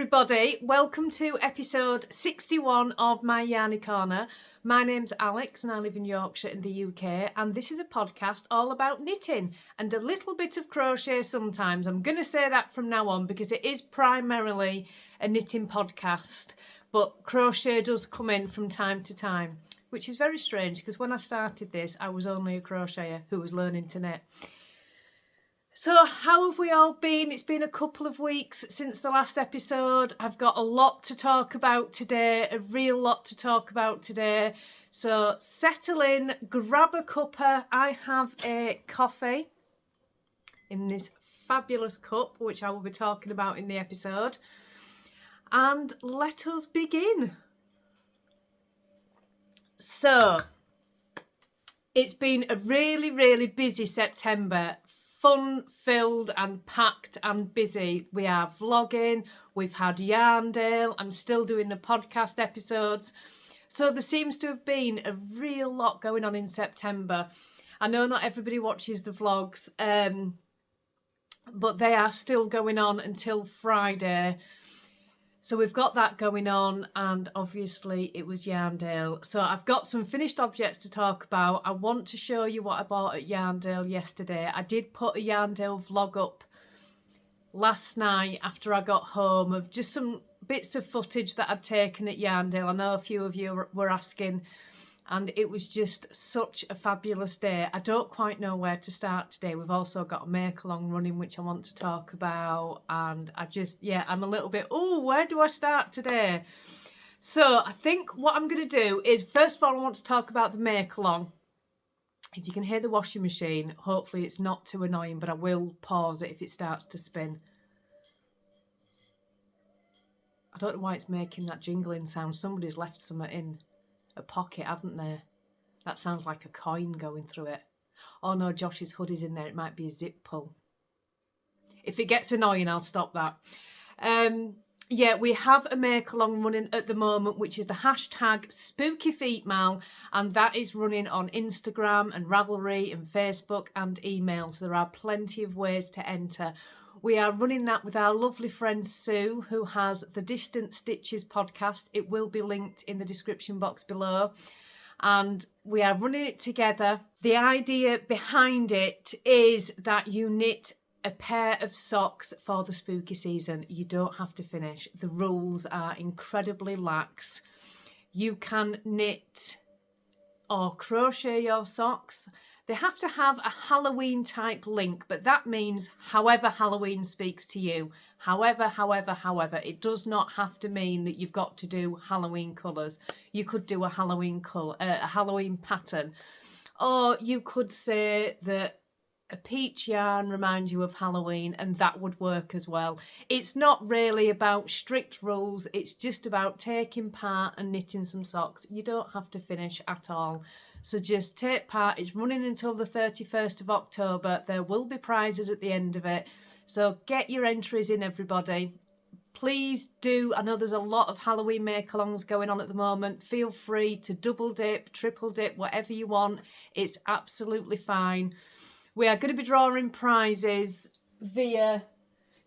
everybody, welcome to episode 61 of my Yarny Corner. My name's Alex and I live in Yorkshire in the UK, and this is a podcast all about knitting and a little bit of crochet sometimes. I'm going to say that from now on because it is primarily a knitting podcast, but crochet does come in from time to time, which is very strange because when I started this I was only a crocheter who was learning to knit. So how have we all been? It's been a couple of weeks since the last episode. I've got a lot to talk about today, a real lot to talk about today. So settle in, grab a cuppa. I have a coffee in this fabulous cup, which I will be talking about in the episode. And let us begin. So, it's been a really, really busy September. Fun-filled and packed and busy. We are vlogging, we've had Yarndale, I'm still doing the podcast episodes. So there seems to have been a real lot going on in September. I know not everybody watches the vlogs, but they are still going on until Friday. So we've got that going on, and obviously it was Yarndale. So I've got some finished objects to talk about. I want to show you what I bought at Yarndale yesterday. I did put a Yarndale vlog up last night after I got home of just some bits of footage that I'd taken at Yarndale. I know a few of you were asking, and it was just such a fabulous day. I don't quite know where to start today. We've also got a make-along running, which I want to talk about. And I'm a little bit, where do I start today? So I think what I'm going to do is, first of all, I want to talk about the make-along. If you can hear the washing machine, hopefully it's not too annoying, but I will pause it if it starts to spin. I don't know why it's making that jingling sound. Somebody's left something in a pocket, haven't they? That sounds like a coin going through it. Oh no, Josh's hoodie's in there. It might be a zip pull. If it gets annoying, I'll stop that. Yeah, we have a make-along running at the moment, which is the hashtag Spooky Feet Mal, and that is running on Instagram and Ravelry and Facebook and emails. There are plenty of ways to enter. We are running that with our lovely friend Sue, who has the Distant Stitches podcast. It will be linked in the description box below. And we are running it together. The idea behind it is that you knit a pair of socks for the spooky season. You don't have to finish. The rules are incredibly lax. You can knit or crochet your socks. They have to have a Halloween type link, but that means however Halloween speaks to you. However, it does not have to mean that you've got to do Halloween colours. You could do a Halloween pattern, or you could say that a peach yarn reminds you of Halloween, and that would work as well. It's not really about strict rules. It's just about taking part and knitting some socks. You don't have to finish at all. So just take part. It's running until the 31st of October. There will be prizes at the end of it. So get your entries in, everybody. Please do. I know there's a lot of Halloween make-alongs going on at the moment. Feel free to double dip, triple dip, whatever you want. It's absolutely fine. We are going to be drawing prizes via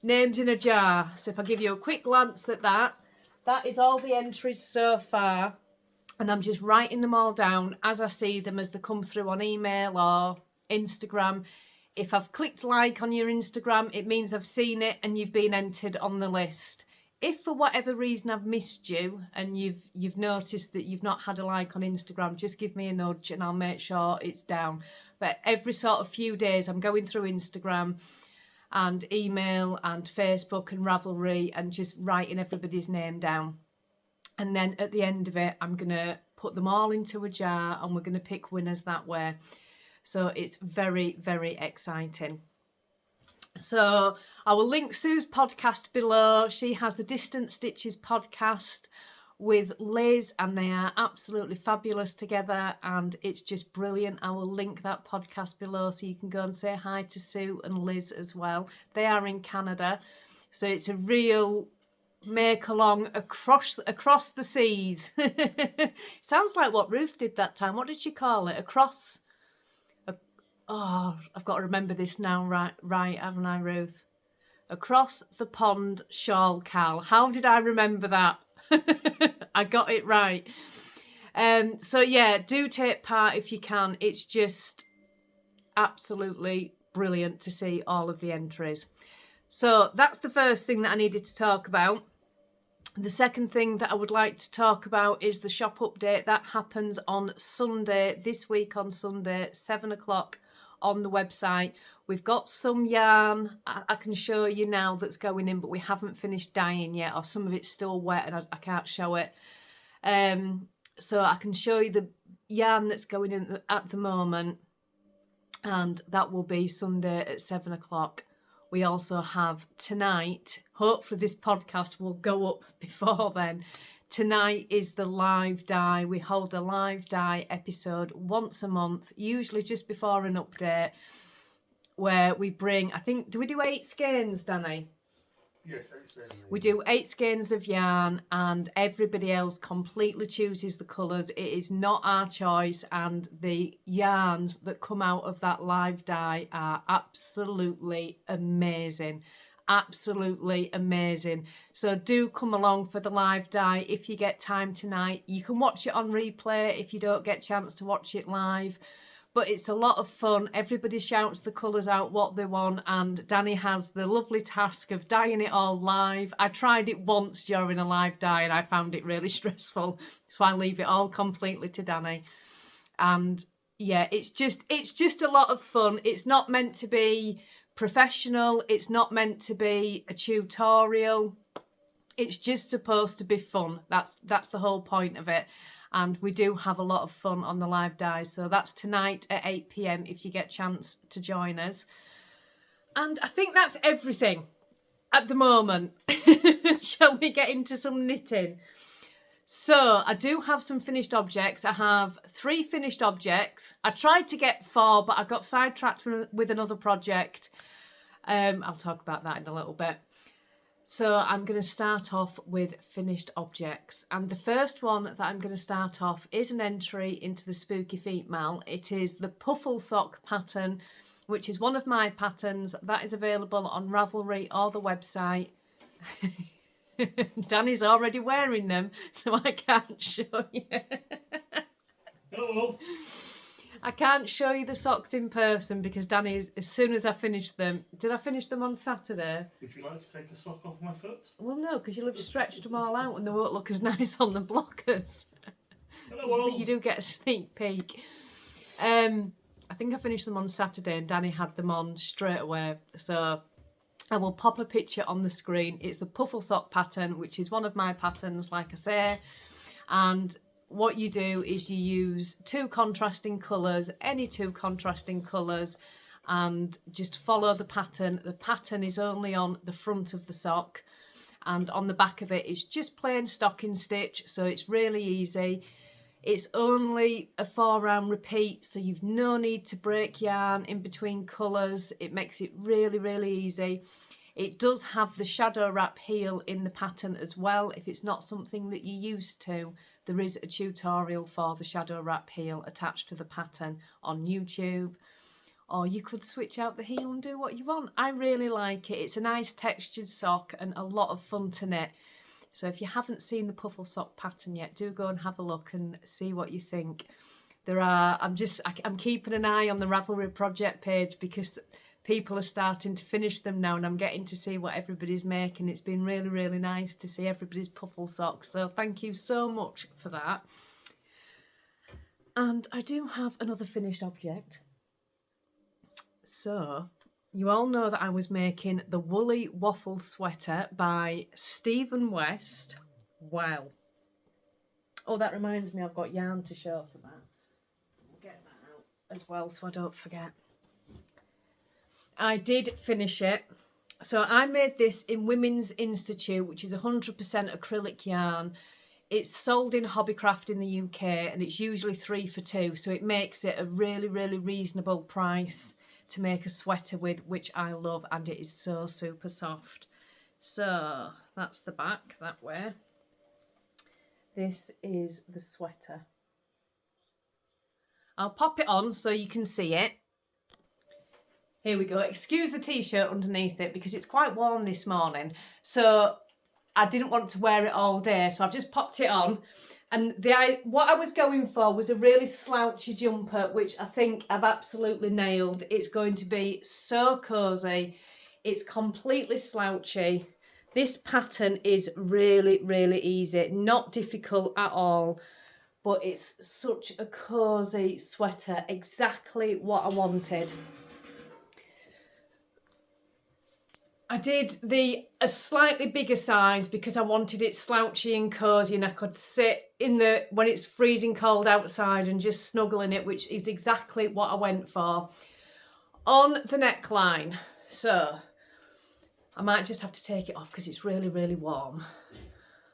names in a jar. So if I give you a quick glance at that, that is all the entries so far. And I'm just writing them all down as I see them, as they come through on email or Instagram. If I've clicked like on your Instagram, it means I've seen it and you've been entered on the list. If for whatever reason I've missed you and you've noticed that you've not had a like on Instagram, just give me a nudge and I'll make sure it's down. But every sort of few days I'm going through Instagram and email and Facebook and Ravelry and just writing everybody's name down. And then at the end of it, I'm going to put them all into a jar and we're going to pick winners that way. So it's very, very exciting. So I will link Sue's podcast below. She has the Distant Stitches podcast with Liz and they are absolutely fabulous together and it's just brilliant. I will link that podcast below so you can go and say hi to Sue and Liz as well. They are in Canada. So it's a real make-along across the seas. Sounds like what Ruth did that time. What did she call it? Oh, I've got to remember this now, right, haven't I, Ruth? Across the Pond Shawl Cal. How did I remember that? I got it right. So yeah, do take part if you can. It's just absolutely brilliant to see all of the entries. So that's the first thing that I needed to talk about. The second thing that I would like to talk about is the shop update. That happens on Sunday, this week on Sunday, 7 o'clock on the website. We've got some yarn I can show you now that's going in, but we haven't finished dyeing yet, or some of it's still wet and I can't show it. So I can show you the yarn that's going in at the moment, and that will be Sunday at 7 o'clock. We also have tonight, hopefully this podcast will go up before then. Tonight is the live dye. We hold a live dye episode once a month, usually just before an update, where we bring, I think, do we do 8 skeins, Danny? Yes, 8 skeins. We do 8 skeins of yarn, and everybody else completely chooses the colours. It is not our choice, and the yarns that come out of that live dye are absolutely amazing. Absolutely amazing. So do come along for the live dye if you get time tonight. You can watch it on replay if you don't get a chance to watch it live. But it's a lot of fun. Everybody shouts the colours out what they want, and Danny has the lovely task of dyeing it all live. I tried it once during a live dye and I found it really stressful, so I leave it all completely to Danny. And yeah, it's just a lot of fun. It's not meant to be professional. It's not meant to be a tutorial. It's just supposed to be fun. That's the whole point of it. And we do have a lot of fun on the live dyes. So that's tonight at 8 PM if you get a chance to join us. And I think that's everything at the moment. Shall we get into some knitting? So I do have some finished objects. I have 3 finished objects. I tried to get 4, but I got sidetracked with another project. I'll talk about that in a little bit. So I'm going to start off with finished objects, and the first one that I'm going to start off is an entry into the Spooky Feet MCAL. It is the Puffle Sock pattern, which is one of my patterns that is available on Ravelry or the website. Danny's already wearing them, so I can't show you. Hello. I can't show you the socks in person because Danny, as soon as I finish them... Did I finish them on Saturday? Would you like to take a sock off my foot? Well, no, because you'll have stretched them all out and they won't look as nice on the blockers. Hello. But you do get a sneak peek. I think I finished them on Saturday and Danny had them on straight away. So I will pop a picture on the screen. It's the Puffle Sock pattern, which is one of my patterns, like I say. And what you do is you use 2 contrasting colours, any 2 contrasting colours, and just follow the pattern. The pattern is only on the front of the sock, and on the back of it is just plain stocking stitch, so it's really easy. It's only a 4-round repeat, so you've no need to break yarn in between colours. It makes it really, really easy. It does have the shadow wrap heel in the pattern as well. If it's not something that you're used to, there is a tutorial for the shadow wrap heel attached to the pattern on YouTube. Or you could switch out the heel and do what you want. I really like it. It's a nice textured sock and a lot of fun to knit. So if you haven't seen the Puffle Sock pattern yet, do go and have a look and see what you think. I'm keeping an eye on the Ravelry project page because people are starting to finish them now and I'm getting to see what everybody's making. It's been really, really nice to see everybody's Puffle socks. So thank you so much for that. And I do have another finished object. So you all know that I was making the Woolly Waffle Sweater by Stephen West. Wow. Oh, that reminds me, I've got yarn to show for that. I'll get that out as well so I don't forget. I did finish it. So I made this in Women's Institute, which is 100% acrylic yarn. It's sold in Hobbycraft in the UK and it's usually 3 for 2. So it makes it a really, really reasonable price to make a sweater with, which I love, and it is so super soft. So that's the back that way. This is the sweater. I'll pop it on so you can see it. Here we go. Excuse the t-shirt underneath it because it's quite warm this morning. So I didn't want to wear it all day. So I've just popped it on. And what I was going for was a really slouchy jumper, which I think I've absolutely nailed. It's going to be so cosy. It's completely slouchy. This pattern is really, really easy. Not difficult at all. But it's such a cosy sweater. Exactly what I wanted. I did a slightly bigger size because I wanted it slouchy and cosy and I could sit when it's freezing cold outside and just snuggle in it, which is exactly what I went for. On the neckline, so I might just have to take it off because it's really, really warm.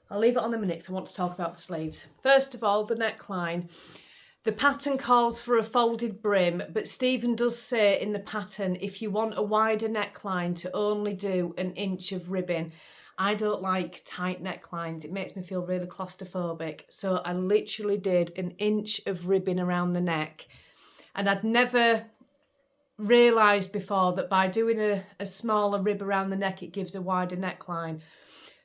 I'll leave it on a minute because I want to talk about the sleeves. First of all, the neckline. The pattern calls for a folded brim, but Stephen does say in the pattern, if you want a wider neckline, to only do 1 inch of ribbing. I don't like tight necklines. It makes me feel really claustrophobic. So I literally did 1 inch of ribbing around the neck. And I'd never realised before that by doing a smaller rib around the neck, it gives a wider neckline.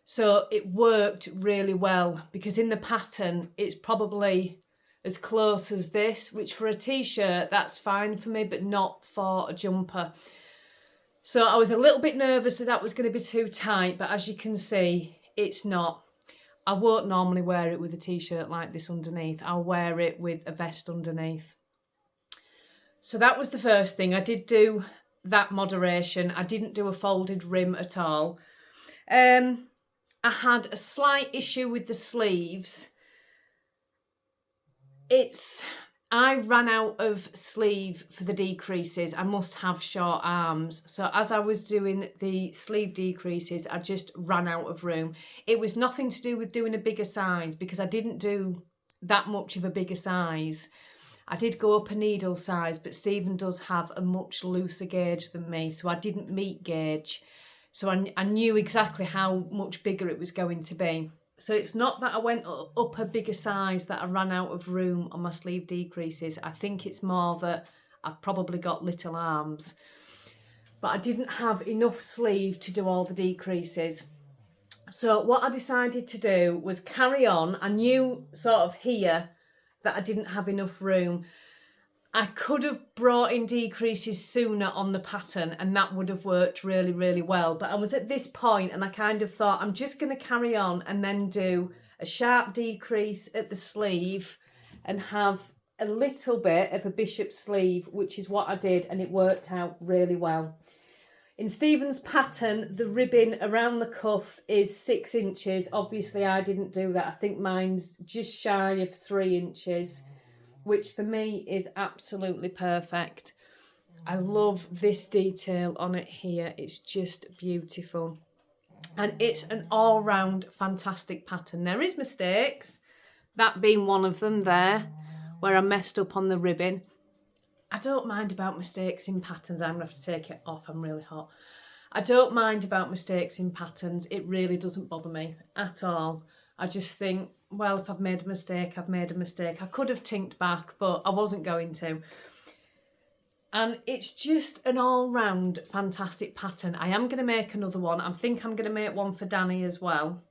So it worked really well because in the pattern, it's probably as close as this, which for a t-shirt, that's fine for me, but not for a jumper. So I was a little bit nervous that was going to be too tight, but as you can see, it's not. I won't normally wear it with a t-shirt like this underneath. I'll wear it with a vest underneath. So that was the first thing. I did do that moderation. I didn't do a folded rim at all. I had a slight issue with the sleeves. I ran out of sleeve for the decreases. I must have short arms. So as I was doing the sleeve decreases, I just ran out of room. It was nothing to do with doing a bigger size because I didn't do that much of a bigger size. I did go up a needle size, but Stephen does have a much looser gauge than me. So I didn't meet gauge. So I knew exactly how much bigger it was going to be. So it's not that I went up a bigger size that I ran out of room on my sleeve decreases. I think it's more that I've probably got little arms. But I didn't have enough sleeve to do all the decreases. So what I decided to do was carry on. I knew sort of here that I didn't have enough room. I could have brought in decreases sooner on the pattern and that would have worked really, really well. But I was at this point and I kind of thought I'm just going to carry on and then do a sharp decrease at the sleeve and have a little bit of a bishop sleeve, which is what I did, and it worked out really well. In Stephen's pattern, the ribbing around the cuff is 6 inches. Obviously, I didn't do that. I think mine's just shy of 3 inches. Which for me is absolutely perfect. I love this detail on it here. It's just beautiful. And it's an all-round fantastic pattern. There is mistakes, that being one of them there, where I messed up on the ribbing. I don't mind about mistakes in patterns. I'm going to have to take it off. I'm really hot. I don't mind about mistakes in patterns. It really doesn't bother me at all. I just think, well, if I've made a mistake, I've made a mistake. I could have tinked back, but I wasn't going to. And it's just an all-round fantastic pattern. I am going to make another one. I think I'm going to make one for Danny as well.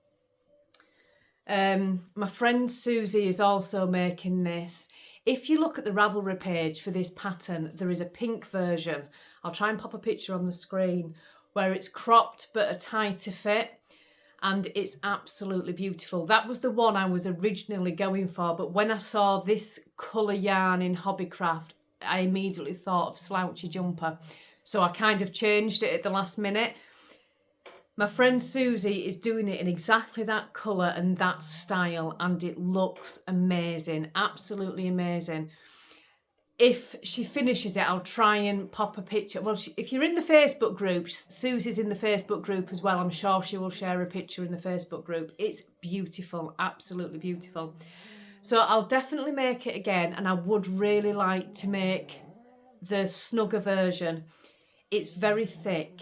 My friend Susie is also making this. If you look at the Ravelry page for this pattern, there is a pink version. I'll try and pop a picture on the screen where it's cropped but a tighter fit. And it's absolutely beautiful. That was the one I was originally going for, but when I saw this colour yarn in Hobbycraft, I immediately thought of slouchy jumper. So I kind of changed it at the last minute. My friend Susie is doing it in exactly that colour and that style, and it looks amazing, absolutely amazing. If she finishes it, I'll try and pop a picture. Well, if you're in the Facebook group, Susie's in the Facebook group as well. I'm sure she will share a picture in the Facebook group. It's beautiful, absolutely beautiful. So I'll definitely make it again, and I would really like to make the snugger version. It's very thick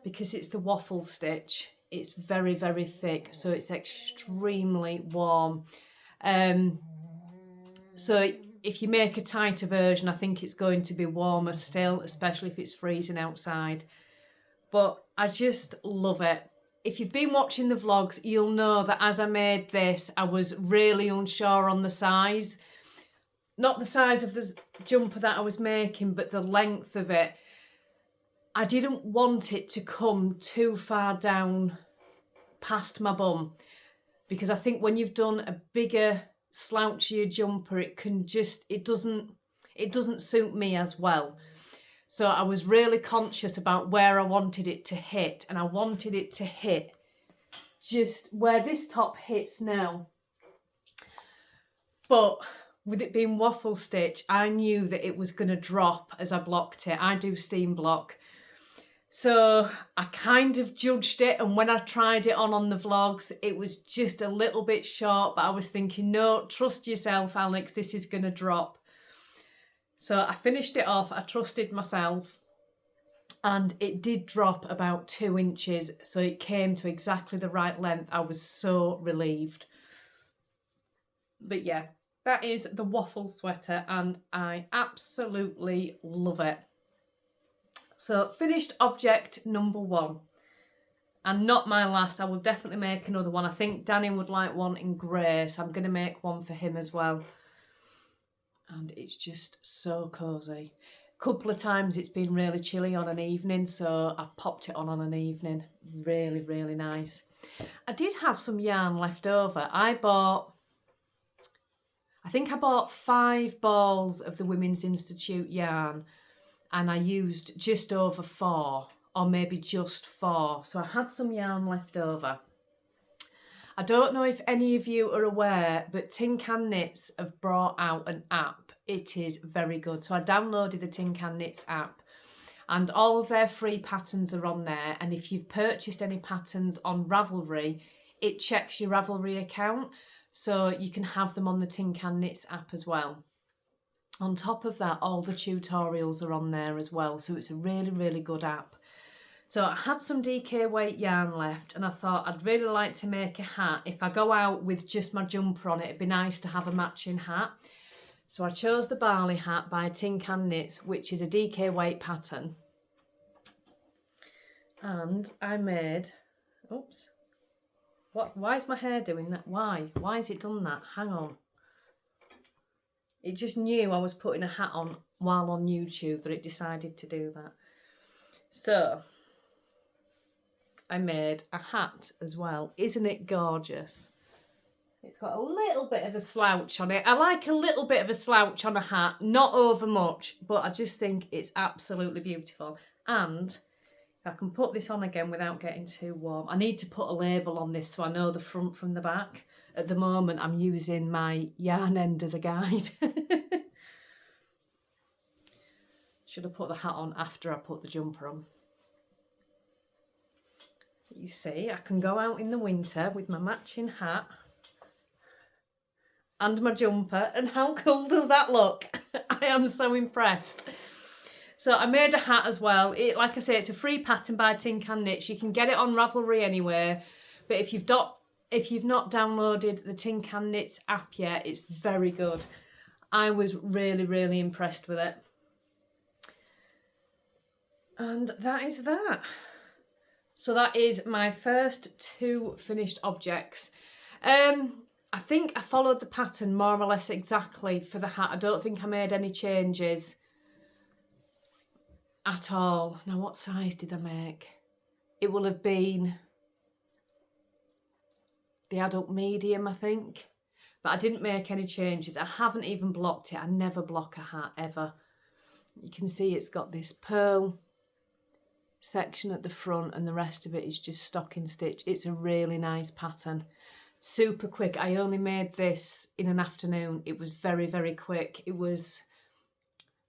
because it's the waffle stitch. It's very, very thick, so it's extremely warm. So if you make a tighter version, I think it's going to be warmer still, especially if it's freezing outside. But I just love it. If you've been watching the vlogs, you'll know that as I made this, I was really unsure on the size. Not the size of the jumper that I was making, but the length of it. I didn't want it to come too far down past my bum, because I think when you've done a bigger, slouchier jumper, it doesn't suit me as well. So I was really conscious about where I wanted it to hit, and I wanted it to hit just where this top hits now. But with it being waffle stitch, I knew that it was going to drop as I blocked it. I do steam block. So I kind of judged it, and when I tried it on the vlogs, it was just a little bit short, but I was thinking, no, trust yourself, Alex, this is going to drop. So I finished it off, I trusted myself, and it did drop about 2 inches, so it came to exactly the right length. I was so relieved. But yeah, that is the waffle sweater, and I absolutely love it. So finished object number 1, and not my last. I will definitely make another one. I think Danny would like one in grey, so I'm going to make one for him as well. And it's just so cosy. A couple of times it's been really chilly on an evening, so I've popped it on an evening. Really, really nice. I did have some yarn left over. I think I bought 5 balls of the Women's Institute yarn, and I used just over 4, or maybe just 4. So I had some yarn left over. I don't know if any of you are aware, but Tin Can Knits have brought out an app. It is very good. So I downloaded the Tin Can Knits app, and all of their free patterns are on there. And if you've purchased any patterns on Ravelry, it checks your Ravelry account, so you can have them on the Tin Can Knits app as well. On top of that, all the tutorials are on there as well, so it's a really, really good app. So I had some DK weight yarn left, and I thought I'd really like to make a hat. If I go out with just my jumper on it, it'd be nice to have a matching hat. So I chose the Barley Hat by Tin Can Knits, which is a DK weight pattern. And I made, oops, why is my hair doing that? Why has it done that? Hang on. It just knew I was putting a hat on while on YouTube, that it decided to do that. So I made a hat as well. Isn't it gorgeous? It's got a little bit of a slouch on it. I like a little bit of a slouch on a hat, not over much, but I just think it's absolutely beautiful. And if I can put this on again without getting too warm, I need to put a label on this so I know the front from the back. At the moment, I'm using my yarn end as a guide. Should have put the hat on after I put the jumper on. You see, I can go out in the winter with my matching hat and my jumper, and how cool does that look? I am so impressed. So I made a hat as well. Like I say, it's a free pattern by Tin Can Knits. You can get it on Ravelry anywhere, but if you've not downloaded the Tin Can Knits app yet, it's very good. I was really, really impressed with it. And that is that. So that is my first 2 finished objects. I think I followed the pattern more or less exactly for the hat. I don't think I made any changes at all. Now, what size did I make? It will have been the adult medium, I think. But I didn't make any changes. I haven't even blocked it. I never block a hat, ever. You can see it's got this pearl section at the front, and the rest of it is just stocking stitch. It's a really nice pattern. Super quick. I only made this in an afternoon. It was very, very quick. It was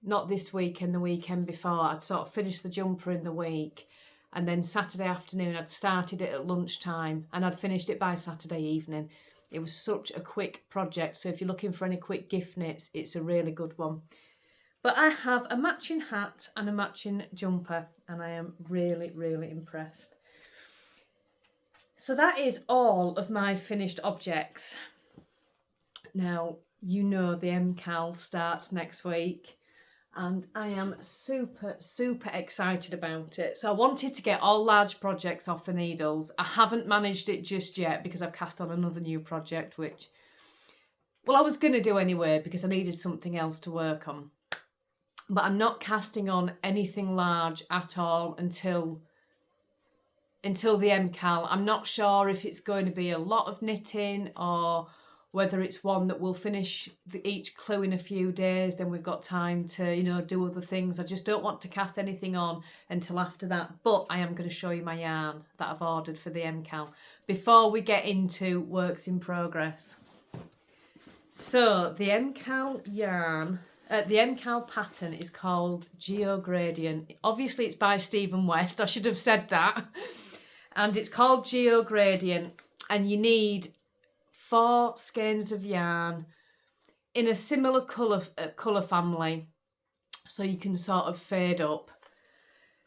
not this weekend, the weekend before. I'd sort of finished the jumper in the week, and then Saturday afternoon I'd started it at lunchtime, and I'd finished it by Saturday evening. It was such a quick project, so if you're looking for any quick gift knits, it's a really good one. But I have a matching hat and a matching jumper, and I am really, really impressed. So that is all of my finished objects. Now, you know the MCAL starts next week. And I am super, super excited about it. So I wanted to get all large projects off the needles. I haven't managed it just yet because I've cast on another new project, which, well, I was going to do anyway because I needed something else to work on. But I'm not casting on anything large at all until the MCAL. I'm not sure if it's going to be a lot of knitting or whether it's one that will finish each clue in a few days, then we've got time to, you know, do other things. I just don't want to cast anything on until after that. But I am going to show you my yarn that I've ordered for the MCAL before we get into works in progress. So the MCAL yarn, the MCAL pattern is called Geo Gradient. Obviously it's by Stephen West, I should have said that. And it's called Geo Gradient, and you need 4 skeins of yarn in a similar colour family, so you can sort of fade up.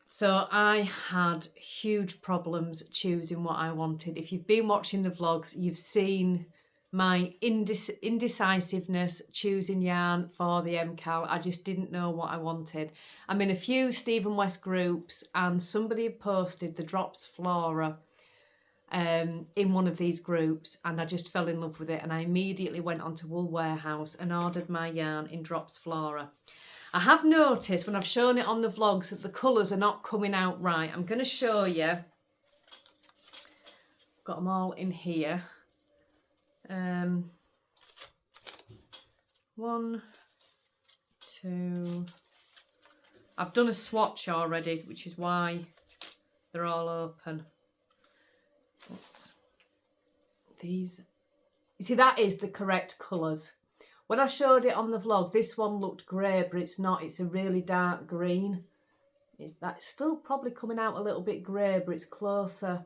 So I had huge problems choosing what I wanted. If you've been watching the vlogs, you've seen my indecisiveness choosing yarn for the MCAL. I just didn't know what I wanted. I'm in a few Stephen West groups, and somebody had posted the Drops Flora in one of these groups, and I just fell in love with it, and I immediately went onto Wool Warehouse and ordered my yarn in Drops Flora. I have noticed when I've shown it on the vlogs that the colours are not coming out right. I'm going to show you. Got them all in here. 1, 2. I've done a swatch already, which is why they're all open. Oops. These, you see, that is the correct colours. When I showed it on the vlog, this one looked grey, but it's not. It's a really dark green. That's still probably coming out a little bit grey, but it's closer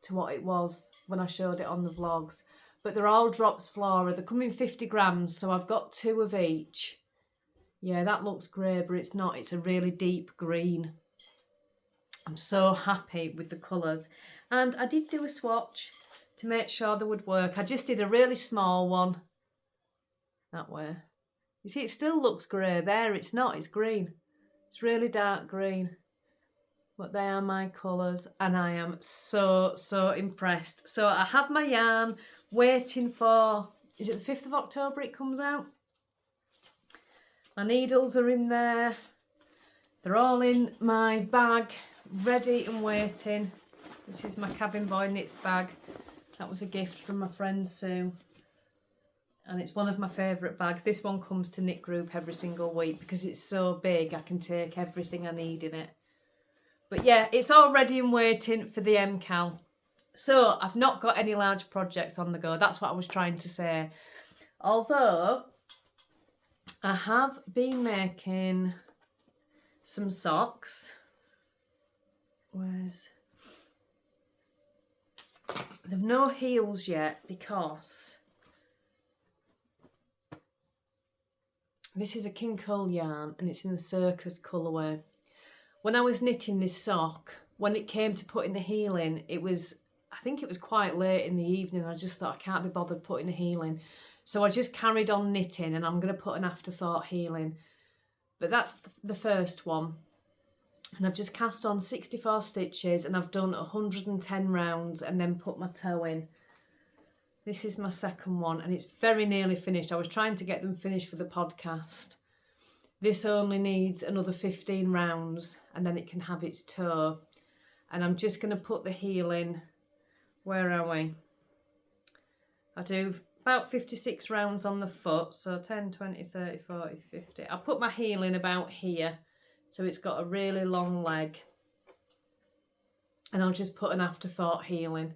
to what it was when I showed it on the vlogs. But they're all Drops Flora. They come in 50 grams, so I've got 2 of each. Yeah, that looks grey, but it's not. It's a really deep green. I'm so happy with the colours. And I did do a swatch to make sure they would work. I just did a really small one. That way. You see, it still looks grey there. It's not. It's green. It's really dark green. But they are my colours, and I am so, so impressed. So I have my yarn waiting for, is it the 5th of October it comes out? My needles are in there. They're all in my bag, ready and waiting. This is my Cabin Boy Knits bag. That was a gift from my friend Sue. And it's one of my favourite bags. This one comes to Knit Group every single week because it's so big I can take everything I need in it. But yeah, it's all ready and waiting for the MCAL. So I've not got any large projects on the go. That's what I was trying to say. Although I have been making some socks. They've no heels yet because this is a King Cole yarn and it's in the Circus colourway. When I was knitting this sock, when it came to putting the heel in, I think it was quite late in the evening. I just thought I can't be bothered putting a heel in. So I just carried on knitting, and I'm going to put an afterthought heel in. But that's the first one. And I've just cast on 64 stitches and I've done 110 rounds and then put my toe in. This is my second one and it's very nearly finished. I was trying to get them finished for the podcast. This only needs another 15 rounds and then it can have its toe. And I'm just going to put the heel in. Where are we? I do about 56 rounds on the foot. So 10, 20, 30, 40, 50. I'll put my heel in about here. So it's got a really long leg. And I'll just put an afterthought heel in.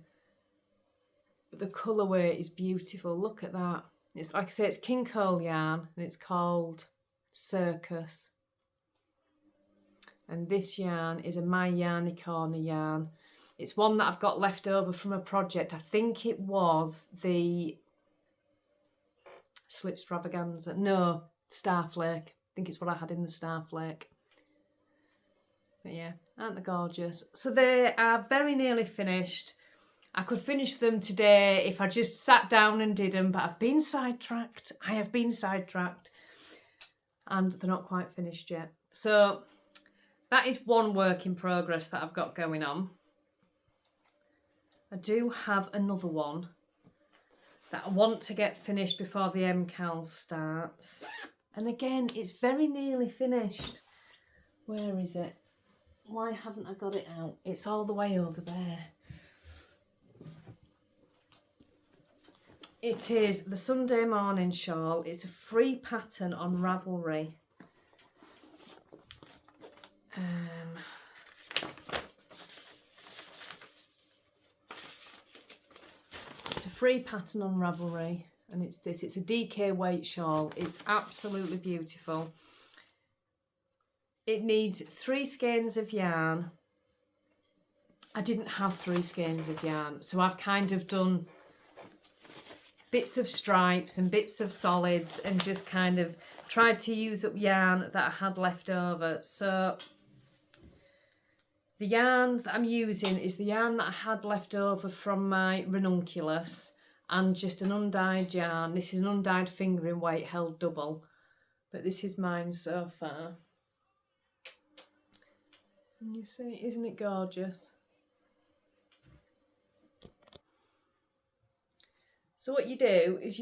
But the colourway is beautiful. Look at that. It's like I say, it's King Cole yarn and it's called Circus. And this yarn is a My Yarny Corner yarn. It's one that I've got left over from a project. I think it was the Slipstravaganza. No, Starflake. I think it's what I had in the Starflake. But yeah, aren't they gorgeous? So they are very nearly finished. I could finish them today if I just sat down and did them, but I've been sidetracked. I have been sidetracked and they're not quite finished yet. So that is one work in progress that I've got going on. I do have another one that I want to get finished before the MCAL starts. And again, it's very nearly finished. Where is it? Why haven't I got it out? It's all the way over there. It is the Sunday morning shawl. It's a free pattern on Ravelry. It's a free pattern on Ravelry, and it's this. It's a DK weight shawl. It's absolutely beautiful. It needs 3 skeins of yarn. I didn't have 3 skeins of yarn, so I've kind of done bits of stripes and bits of solids and just kind of tried to use up yarn that I had left over. So the yarn that I'm using is the yarn that I had left over from my ranunculus and just an undyed yarn. This is an undyed fingering weight held double, but this is mine so far. And you see, isn't it gorgeous? So what you do is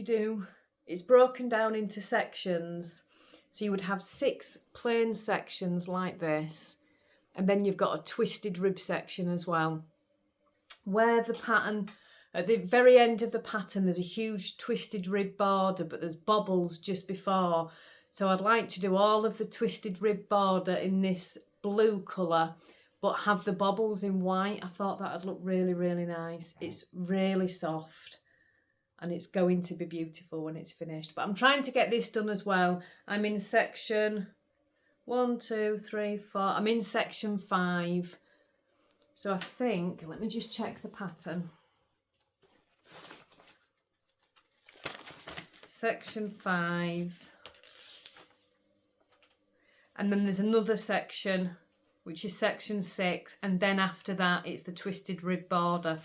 it's broken down into sections. So you would have 6 plain sections like this, and then you've got a twisted rib section as well. Where the pattern, at the very end of the pattern, there's a huge twisted rib border, but there's bobbles just before. So I'd like to do all of the twisted rib border in this blue colour, but have the bobbles in white. I thought that would look really, really nice. It's really soft. And it's going to be beautiful when it's finished. But I'm trying to get this done as well. I'm in section 1, 2, 3, 4. I'm in section 5. So I think, let me just check the pattern. Section 5. And then there's another section, which is section 6. And then after that, it's the twisted rib border.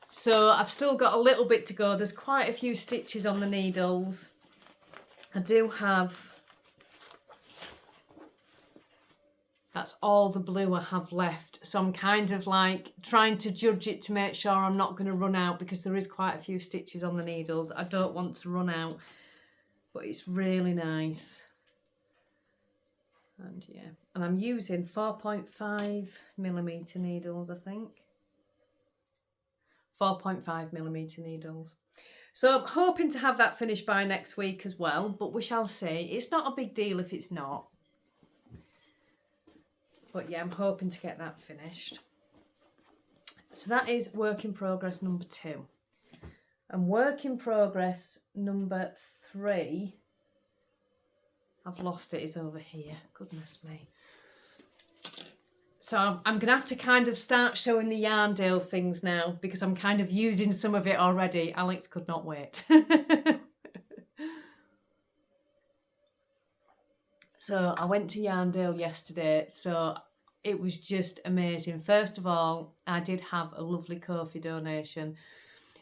So I've still got a little bit to go. There's quite a few stitches on the needles. I do have, that's all the blue I have left. So I'm kind of like trying to judge it to make sure I'm not going to run out, because there is quite a few stitches on the needles. I don't want to run out, but it's really nice. And yeah, and I'm using 4.5mm needles, I think. 4.5mm needles. So I'm hoping to have that finished by next week as well, but we shall see. It's not a big deal if it's not. But yeah, I'm hoping to get that finished. So that is work in progress number 2. And work in progress number 3, I've lost it, is over here. Goodness me. So I'm going to have to kind of start showing the Yarndale things now, because I'm kind of using some of it already. Alex could not wait. So I went to Yarndale yesterday, so it was just amazing. First of all, I did have a lovely Ko-fi donation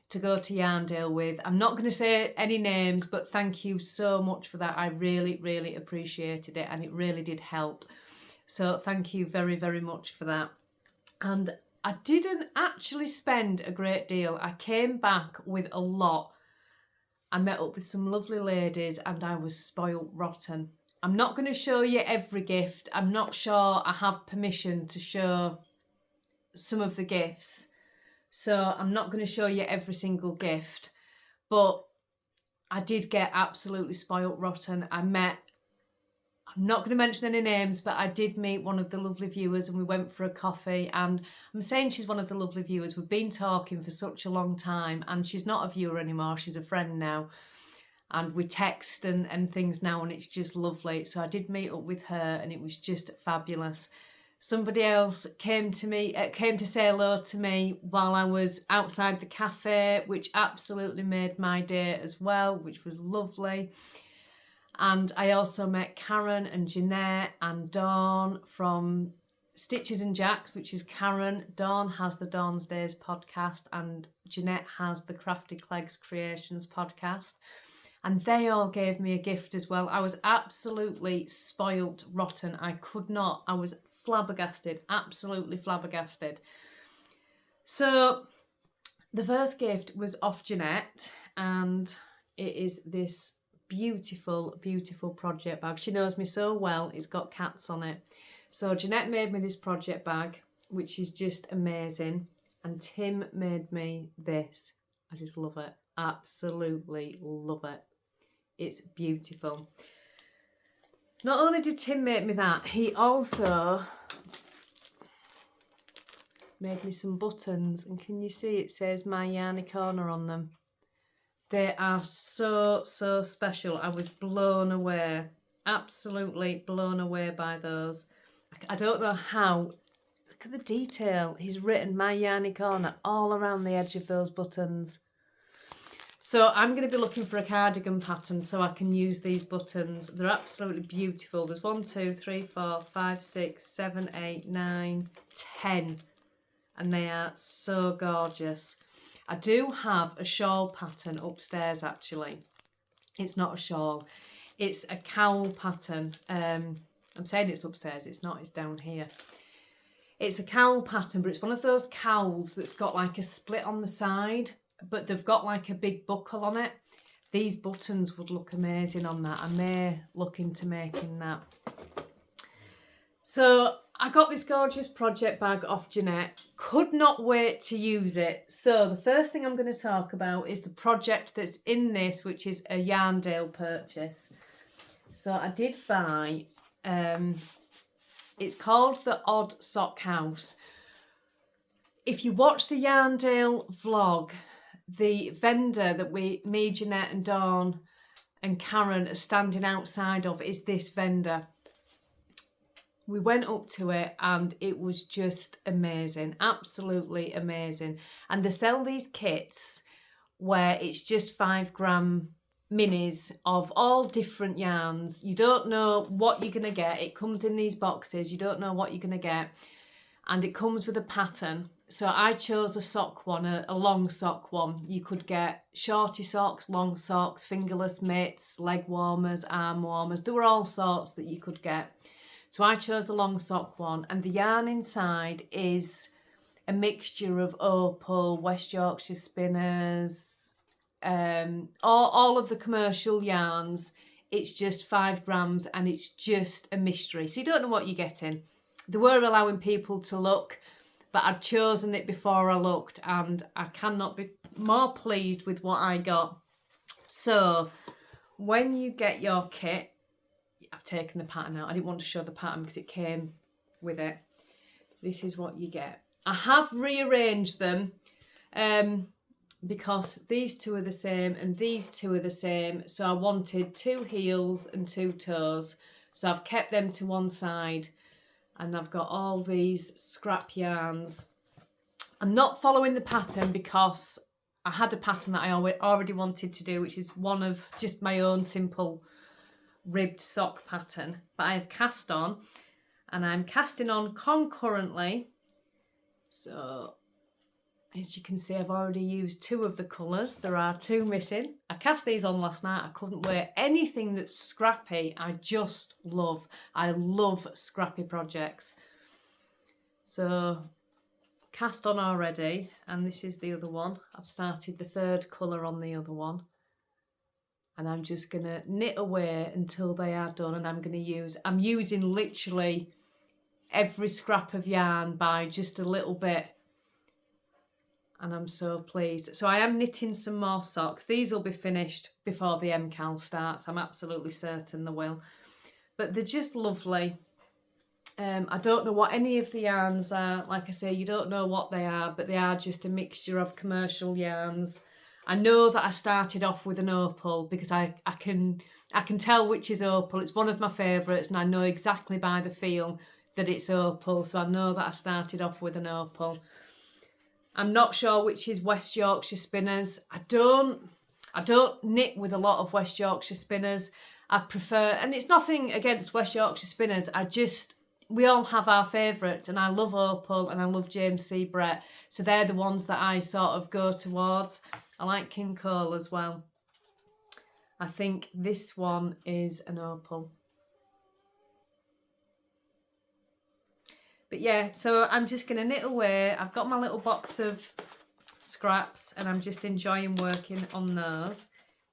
to go to Yarndale with. I'm not going to say any names, but thank you so much for that. I really, really appreciated it, and it really did help. So thank you very, very much for that. And I didn't actually spend a great deal. I came back with a lot. I met up with some lovely ladies and I was spoilt rotten. I'm not going to show you every gift. I'm not sure I have permission to show some of the gifts. So I'm not going to show you every single gift. But I did get absolutely spoilt rotten. I'm not going to mention any names, but I did meet one of the lovely viewers and we went for a coffee. And I'm saying she's one of the lovely viewers. We've been talking for such a long time, and she's not a viewer anymore. She's a friend now. And we text and things now, and it's just lovely. So I did meet up with her and it was just fabulous. Somebody else came to say hello to me while I was outside the cafe, which absolutely made my day as well, which was lovely. And I also met Karen and Jeanette and Dawn from Stitches and Jacks, which is Karen. Dawn has the Dawn's Days podcast, and Jeanette has the Crafty Clegs Creations podcast. And they all gave me a gift as well. I was absolutely spoilt rotten. I was flabbergasted, absolutely flabbergasted. So the first gift was off Jeanette, and it is this beautiful, beautiful project bag. She knows me so well, it's got cats on it. So Jeanette made me this project bag, which is just amazing. And Tim made me this. I just love it. Absolutely love it. It's beautiful. Not only did Tim make me that, he also made me some buttons. And can you see it says My Yarny Corner on them? They are so, so special. I was blown away. Absolutely blown away by those. I don't know how. Look at the detail. He's written My Yarny Corner all around the edge of those buttons. So I'm going to be looking for a cardigan pattern so I can use these buttons. They're absolutely beautiful. There's 1, 2, 3, 4, 5, 6, 7, 8, 9, 10. And they are so gorgeous. I do have a shawl pattern upstairs actually. It's not a shawl. It's a cowl pattern. I'm saying it's upstairs, it's not, it's down here. It's a cowl pattern, but it's one of those cowls that's got like a split on the side, but they've got like a big buckle on it. These buttons would look amazing on that. I may look into making that. So I got this gorgeous project bag off Jeanette. Could not wait to use it. So the first thing I'm going to talk about is the project that's in this, which is a Yarndale purchase. So I did buy... it's called the Odd Sock House. If you watch the Yarndale vlog, the vendor that me, Jeanette and Dawn and Karen are standing outside of is this vendor. We went up to it and it was just amazing, absolutely amazing. And they sell these kits where it's just 5 gram minis of all different yarns. You don't know what you're going to get. It comes in these boxes. You don't know what you're going to get. And it comes with a pattern. So I chose a sock one, a long sock one. You could get shorty socks, long socks, fingerless mitts, leg warmers, arm warmers. There were all sorts that you could get. So I chose a long sock one. And the yarn inside is a mixture of opal, West Yorkshire spinners, all of the commercial yarns. It's just 5 grams and it's just a mystery. So you don't know what you're getting. They were allowing people to look, but I'd chosen it before I looked and I cannot be more pleased with what I got. So when you get your kit, I've taken the pattern out. I didn't want to show the pattern because it came with it. This is what you get. I have rearranged them because these two are the same and these two are the same. So I wanted 2 heels and 2 toes. So I've kept them to one side and I've got all these scrap yarns. I'm not following the pattern because I had a pattern that I already wanted to do, which is one of just my own simple ribbed sock pattern. But I have cast on and I'm casting on concurrently. So as you can see, I've already used 2 of the colours. There are 2 missing. I cast these on last night. I couldn't wait. Anything that's scrappy, I just love. I love scrappy projects. So, cast on already. And this is the other one. I've started the 3rd colour on the other one. And I'm just going to knit away until they are done. And I'm using literally every scrap of yarn by just a little bit. And I'm so pleased. So I am knitting some more socks. These will be finished before the MCAL starts. I'm absolutely certain they will. But they're just lovely. I don't know what any of the yarns are. Like I say, you don't know what they are, but they are just a mixture of commercial yarns. I know that I started off with an opal because I can tell which is opal. It's one of my favourites and I know exactly by the feel that it's opal. So I know that I started off with an opal. I'm not sure which is West Yorkshire spinners. I don't knit with a lot of West Yorkshire spinners. I prefer, and it's nothing against West Yorkshire spinners. we all have our favourites, and I love Opal and I love James C. Brett, so they're the ones that I sort of go towards. I like King Cole as well. I think this one is an Opal. But yeah, so I'm just going to knit away. I've got my little box of scraps and I'm just enjoying working on those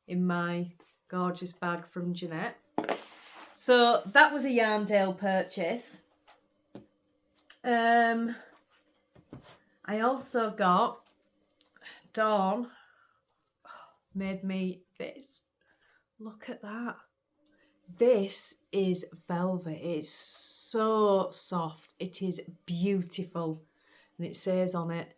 in my gorgeous bag from Jeanette. So that was a Yarndale purchase. I also got Dawn made me this. Look at that. This is velvet. It's so soft. It is beautiful. And it says on it,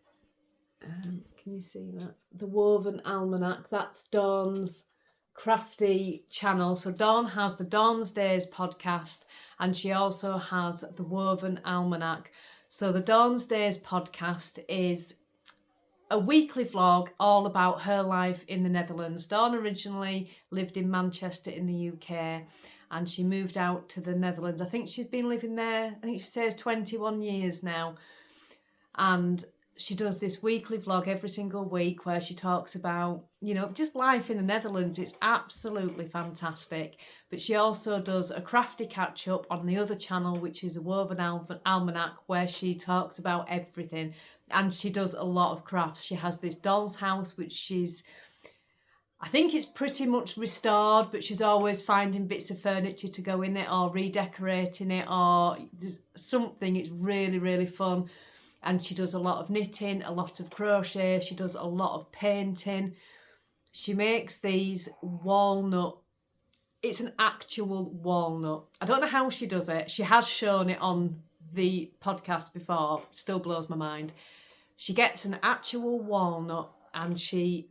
can you see that? The Woven Almanac. That's Dawn's crafty channel. So Dawn has the Dawn's Days podcast and she also has the Woven Almanac. So the Dawn's Days podcast is a weekly vlog all about her life in the Netherlands. Dawn originally lived in Manchester in the UK and she moved out to the Netherlands. I think she's been living there, I think she says 21 years now. And she does this weekly vlog every single week where she talks about, you know, just life in the Netherlands. It's absolutely fantastic. But she also does a crafty catch up on the other channel, which is a Woven Almanac, where she talks about everything. And she does a lot of crafts. She has this doll's house, which I think it's pretty much restored, but she's always finding bits of furniture to go in it or redecorating it or something. It's really, really fun. And she does a lot of knitting, a lot of crochet. She does a lot of painting. She makes these walnut. It's an actual walnut. I don't know how she does it. She has shown it on the podcast before. Still blows my mind. She gets an actual walnut and she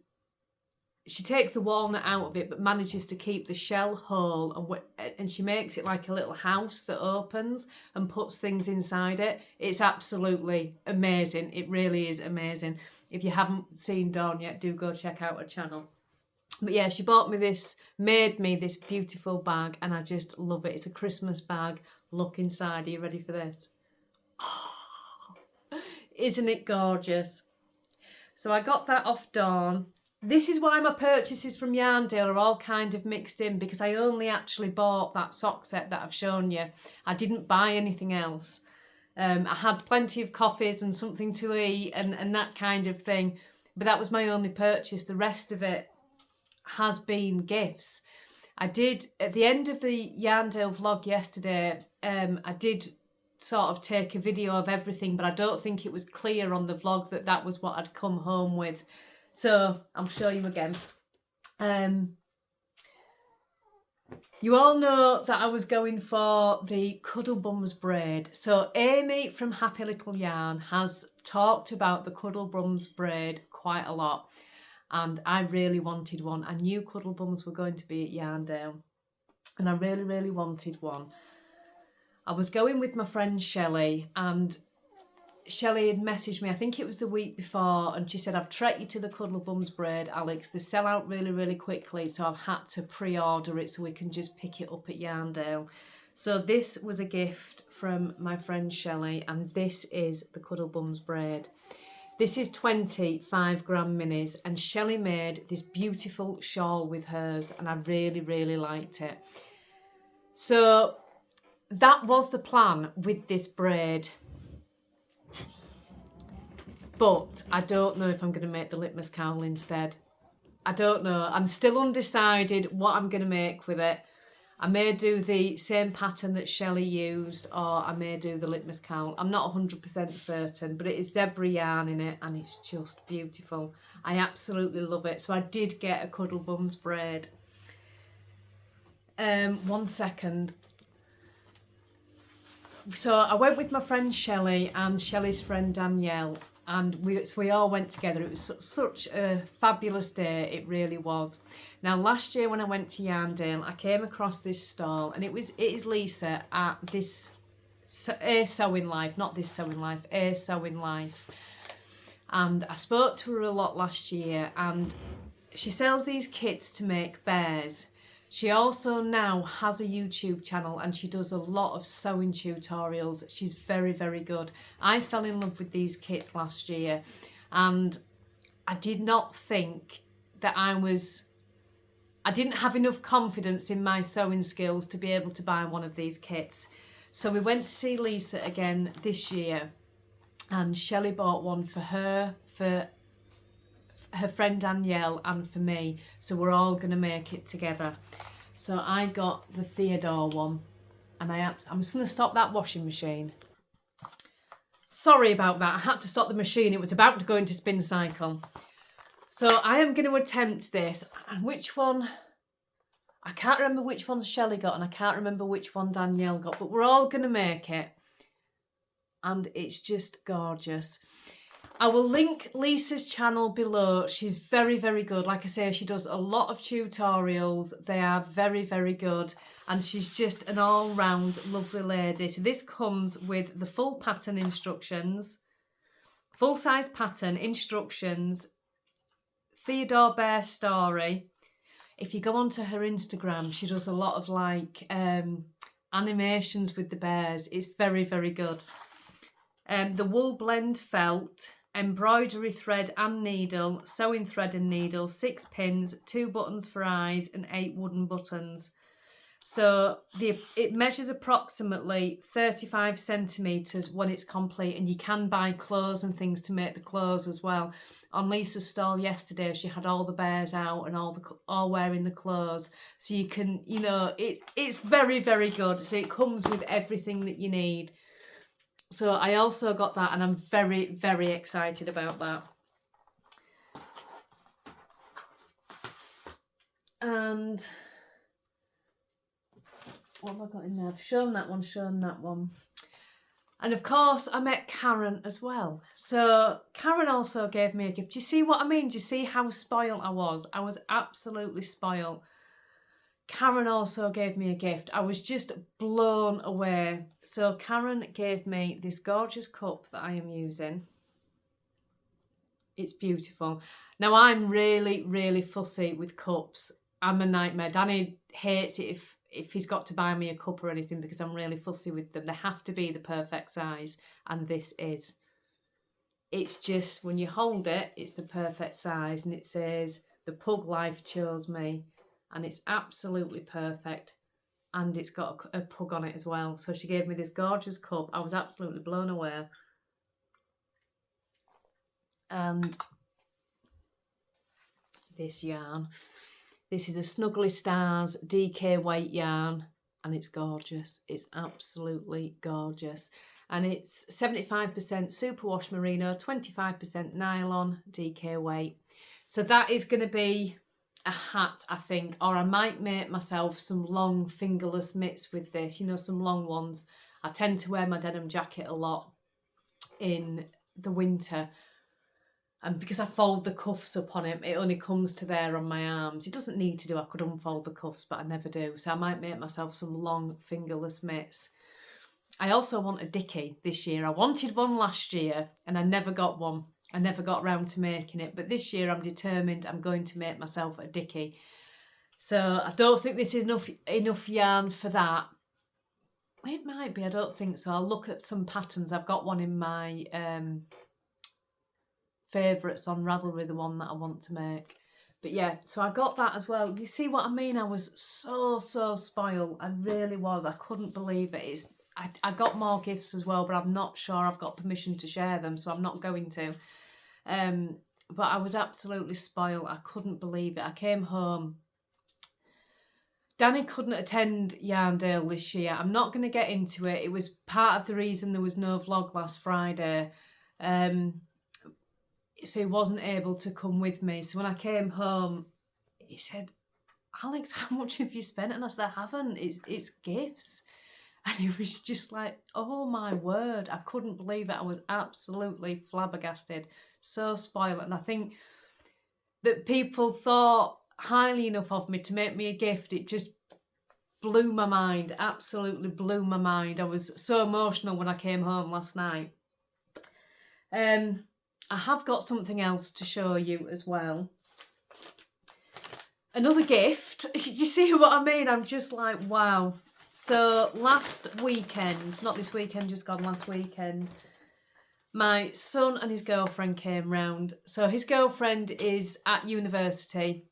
takes the walnut out of it but manages to keep the shell whole, and she makes it like a little house that opens and puts things inside it. It's absolutely amazing. It really is amazing. If you haven't seen Dawn yet, do go check out her channel. But yeah, she made me this beautiful bag and I just love it. It's a Christmas bag. Look inside. Are you ready for this? Oh, isn't it gorgeous? So I got that off Dawn. This is why my purchases from Yarndale are all kind of mixed in, because I only actually bought that sock set that I've shown you. I didn't buy anything else. I had plenty of coffees and something to eat and that kind of thing, but that was my only purchase. The rest of it has been gifts. I did, at the end of the Yarndale vlog yesterday, I did sort of take a video of everything, but I don't think it was clear on the vlog that that was what I'd come home with. So I'll show you again. You all know that I was going for the Cuddle Bums braid. So Amy from Happy Little Yarn has talked about the Cuddle Bums braid quite a lot. And I really wanted one. I knew Cuddle Bums were going to be at Yarndale. And I really, really wanted one. I was going with my friend Shelley, and Shelley had messaged me, I think it was the week before, and she said, I've trekked you to the Cuddle Bums braid, Alex. They sell out really, really quickly, so I've had to pre-order it so we can just pick it up at Yarndale. So this was a gift from my friend Shelley, and this is the Cuddle Bums braid. This is 25 gram minis, and Shelley made this beautiful shawl with hers, and I really, really liked it. So that was the plan with this braid. But I don't know if I'm going to make the litmus cowl instead. I don't know. I'm still undecided what I'm going to make with it. I may do the same pattern that Shelley used, or I may do the litmus cowl. I'm not 100% certain, but it is zebra yarn in it and it's just beautiful. I absolutely love it. So I did get a Cuddle Bums braid. 1 second. So I went with my friend Shelley and Shelley's friend Danielle, and we all went together. It was such a fabulous day, it really was. Now last year when I went to Yarndale, I came across this stall, and it is Lisa at this A Sewing Life, not This Sewing Life, A Sewing Life. And I spoke to her a lot last year, and she sells these kits to make bears. She also now has a YouTube channel and she does a lot of sewing tutorials. She's very, very good. I fell in love with these kits last year and I did not think that I didn't have enough confidence in my sewing skills to be able to buy one of these kits. So we went to see Lisa again this year and Shelley bought one for her, for her friend Danielle and for me. So we're all going to make it together. So I got the Theodore one and I'm just going to stop that washing machine. Sorry about that, I had to stop the machine. It was about to go into spin cycle. So I am going to attempt this, and which one, I can't remember which one Shelley got and I can't remember which one Danielle got, but we're all going to make it. And it's just gorgeous. I will link Lisa's channel below. She's very, very good. Like I say, she does a lot of tutorials. They are very, very good. And she's just an all-round lovely lady. So this comes with the full pattern instructions, full-size pattern instructions, Theodore Bear story. If you go onto her Instagram, she does a lot of like animations with the bears. It's very, very good. The wool blend felt, embroidery thread and needle, sewing thread and needle, 6 pins, 2 buttons for eyes and 8 wooden buttons. So it measures approximately 35 centimetres when it's complete, and you can buy clothes and things to make the clothes as well. On Lisa's stall yesterday, she had all the bears out and all wearing the clothes. So you can, you know, it's very, very good. So it comes with everything that you need. So I also got that and I'm very, very excited about that. And what have I got in there? I've shown that one. And of course, I met Karen as well. So Karen also gave me a gift. Do you see what I mean? Do you see how spoiled I was? I was absolutely spoiled. Karen also gave me a gift. I was just blown away. So Karen gave me this gorgeous cup that I am using. It's beautiful. Now I'm really, really fussy with cups. I'm a nightmare. Danny hates it if he's got to buy me a cup or anything because I'm really fussy with them. They have to be the perfect size, and this is. It's just, when you hold it, it's the perfect size, and it says, "The Pug Life chose me," and it's absolutely perfect, and it's got a pug on it as well. So she gave me this gorgeous cup. I was absolutely blown away. And this yarn. This is a Snuggly Stars DK weight yarn, and it's gorgeous. It's absolutely gorgeous. And it's 75% superwash merino, 25% nylon, DK weight. So that is going to be a hat, I think, or I might make myself some long fingerless mitts with this, you know, some long ones. I tend to wear my denim jacket a lot in the winter. And because I fold the cuffs up on it, it only comes to there on my arms. It doesn't need to do, I could unfold the cuffs, but I never do. So I might make myself some long fingerless mitts. I also want a dicky this year. I wanted one last year and I never got one. I never got around to making it. But this year I'm determined I'm going to make myself a dicky. So I don't think this is enough yarn for that. It might be, I don't think so. I'll look at some patterns. I've got one in my favourites on Ravelry, the one that I want to make. But yeah, so I got that as well. You see what I mean? I was so spoiled. I really was. I couldn't believe it. I got more gifts as well, but I'm not sure I've got permission to share them, so I'm not going to. But I was absolutely spoiled. I couldn't believe it. I came home. Danny couldn't attend Yarndale this year. I'm not going to get into it. It was part of the reason there was no vlog last Friday. So he wasn't able to come with me. So when I came home, he said, "Alex, how much have you spent?" And I said, "I haven't. It's gifts." And he was just like, oh my word. I couldn't believe it. I was absolutely flabbergasted. So spoiled. And I think that people thought highly enough of me to make me a gift. It just blew my mind. Absolutely blew my mind. I was so emotional when I came home last night. I have got something else to show you as well. another gift. Did you see what I mean? I'm just like, wow. So last weekend, not this weekend, just gone last weekend, my son and his girlfriend came round. So his girlfriend is at university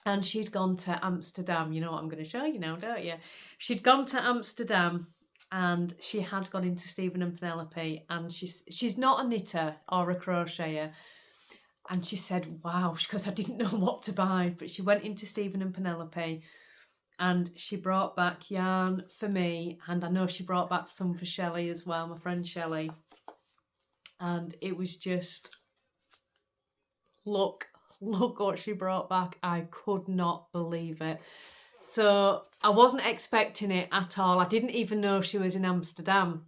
and she'd gone to Amsterdam. You know what I'm going to show you now, don't you? She'd gone to Amsterdam and she had gone into Stephen and Penelope, and she's not a knitter or a crocheter. And she said, wow, because I didn't know what to buy. But she went into Stephen and Penelope and she brought back yarn for me. And I know she brought back some for Shelley as well, my friend Shelley. And it was just, look what she brought back. I could not believe it. So I wasn't expecting it at all. I didn't even know she was in Amsterdam.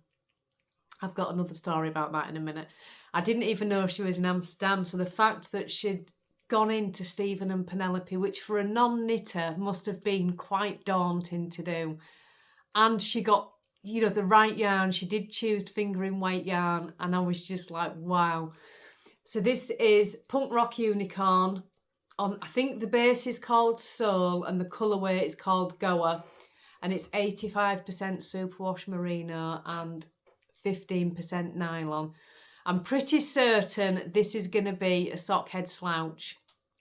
I've got another story about that in a minute. I didn't even know she was in Amsterdam. So the fact that she'd gone into Stephen and Penelope, which for a non-knitter must have been quite daunting to do. And she got, you know, the right yarn. She did choose fingering weight yarn. And I was just like, wow. So this is Punk Rock Unicorn. I think the base is called Soul and the colourway is called Goa. And it's 85% superwash merino and 15% nylon. I'm pretty certain this is going to be a sock head slouch.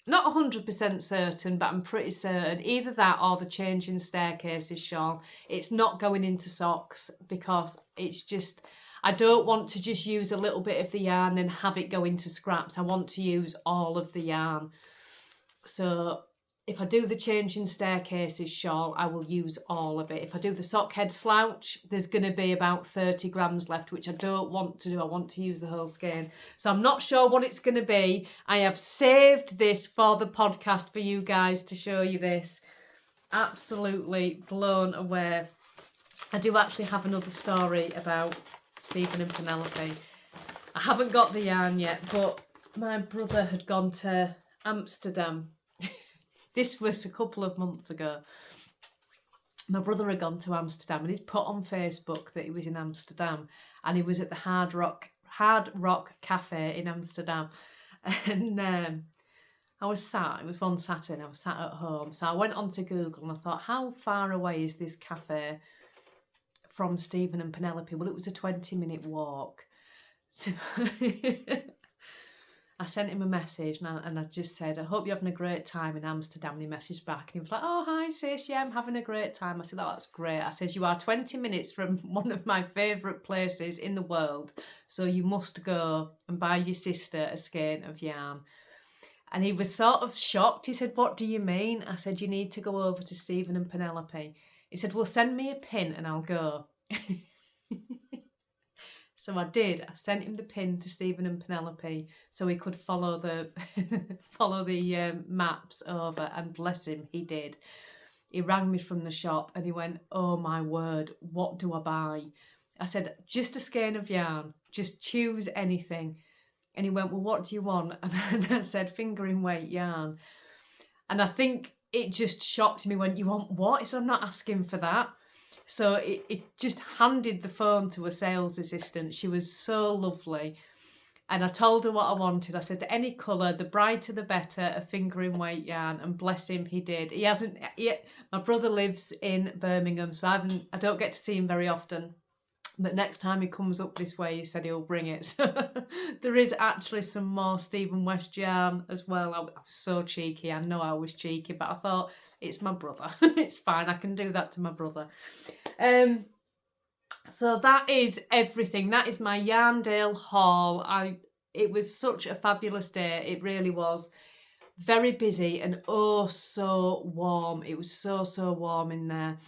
Not 100% certain, but I'm pretty certain. Either that or the changing staircases shawl. It's not going into socks because it's just... I don't want to just use a little bit of the yarn and have it go into scraps. I want to use all of the yarn. So if I do the changing staircases shawl, I will use all of it. If I do the sock head slouch, there's going to be about 30 grams left, which I don't want to do. I want to use the whole skein. So I'm not sure what it's going to be. I have saved this for the podcast for you guys to show you this. Absolutely blown away. I do actually have another story about Stephen and Penelope. I haven't got the yarn yet, but my brother had gone to Amsterdam. This was a couple of months ago. My brother had gone to Amsterdam and he'd put on Facebook that he was in Amsterdam and he was at the Hard Rock Cafe in Amsterdam. And I was sat, it was one Saturday, I was sat at home. So I went onto Google and I thought, how far away is this cafe from Stephen and Penelope? Well, it was a 20-minute walk. So I sent him a message and I just said, I hope you're having a great time in Amsterdam. And he messaged back and he was like, oh, hi sis, yeah, I'm having a great time. I said, oh, that's great. I said, you are 20 minutes from one of my favourite places in the world, so you must go and buy your sister a skein of yarn. And he was sort of shocked. He said, what do you mean? I said, you need to go over to Stephen and Penelope. He said, well, send me a pin and I'll go. So I did. I sent him the pin to Stephen and Penelope so he could follow the maps over, and bless him, he did. He rang me from the shop and he went, oh my word, what do I buy? I said, just a skein of yarn, just choose anything. And he went, well, what do you want? And I said, fingering weight yarn. And I think it just shocked me when, you want what? He said, I'm not asking for that. So it just handed the phone to a sales assistant. She was so lovely. And I told her what I wanted. I said, any colour, the brighter the better, a fingering weight yarn. And bless him, he did. He hasn't yet. My brother lives in Birmingham, so I don't get to see him very often. But next time he comes up this way, he said he'll bring it. So there is actually some more Stephen West yarn as well. I was so cheeky. I know I was cheeky, but I thought, it's my brother. It's fine. I can do that to my brother. So that is everything. That is my Yarndale haul. It was such a fabulous day. It really was. Very busy and oh so warm. It was so warm in there.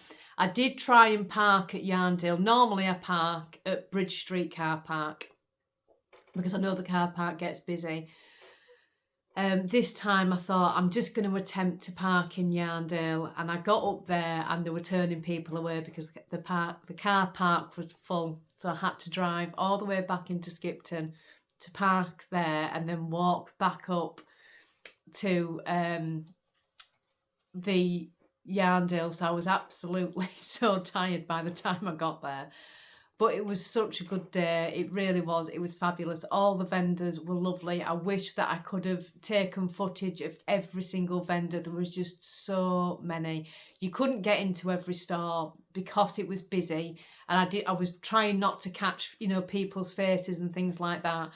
I did try and park at Yarndale. Normally I park at Bridge Street car park because I know the car park gets busy. This time I thought I'm just going to attempt to park in Yarndale, and I got up there and they were turning people away because the car park was full. So I had to drive all the way back into Skipton to park there and then walk back up to the Yarndale. So I was absolutely so tired by the time I got there. But it was such a good day. It really was. It was fabulous. All the vendors were lovely. I wish that I could have taken footage of every single vendor. There was just so many. You couldn't get into every store because it was busy. And I was trying not to catch, you know, people's faces and things like that.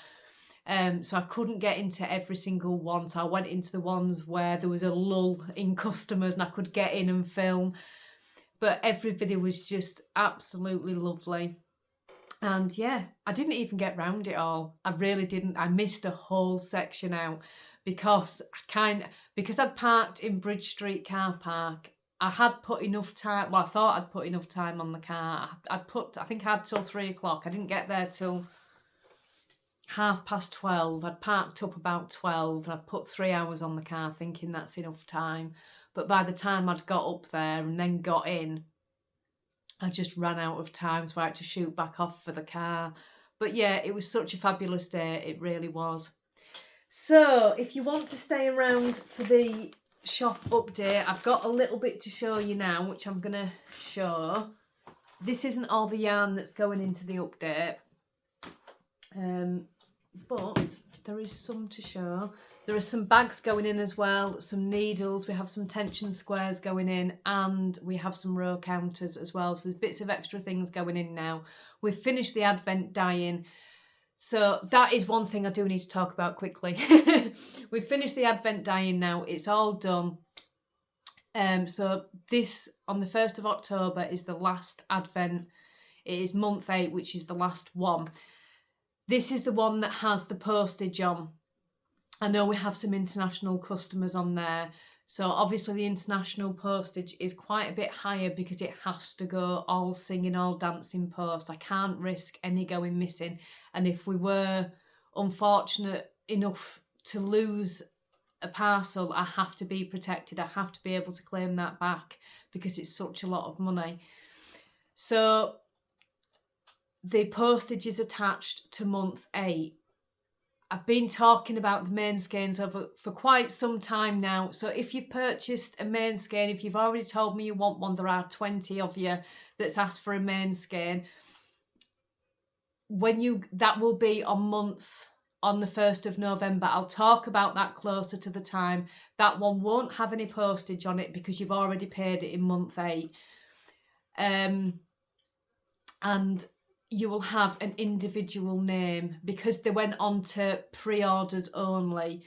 So I couldn't get into every single one. So I went into the ones where there was a lull in customers and I could get in and film. But everybody was just absolutely lovely. And yeah, I didn't even get round it all. I really didn't. I missed a whole section out because I'd parked in Bridge Street car park. I had put enough time. Well, I thought I'd put enough time on the car. I think I had till 3 o'clock. I didn't get there till 12:30. I'd parked up about 12 and I'd put 3 hours on the car thinking that's enough time. But by the time I'd got up there and then got in, I just ran out of time, so I had to shoot back off for the car. But yeah, it was such a fabulous day. It really was. So if you want to stay around for the shop update, I've got a little bit to show you now, which I'm going to show. This isn't all the yarn that's going into the update. But there is some to show. There are some bags going in as well, some needles, we have some tension squares going in, and we have some row counters as well. So there's bits of extra things going in now. We've finished the advent dye-in. So that is one thing I do need to talk about quickly. We've finished the advent dye-in now. It's all done. So this, on the 1st of October, is the last advent. It is month 8, which is the last one. This is the one that has the postage on. I know we have some international customers on there. So obviously the international postage is quite a bit higher because it has to go all singing, all dancing post. I can't risk any going missing. And if we were unfortunate enough to lose a parcel, I have to be protected. I have to be able to claim that back because it's such a lot of money. So the postage is attached to month 8. I've been talking about the main skeins for quite some time now. So if you've purchased a main skein, if you've already told me you want one, there are 20 of you that's asked for a main skein. That will be on the 1st of November. I'll talk about that closer to the time. That one won't have any postage on it because you've already paid it in month 8. And you will have an individual name because they went on to pre-orders only.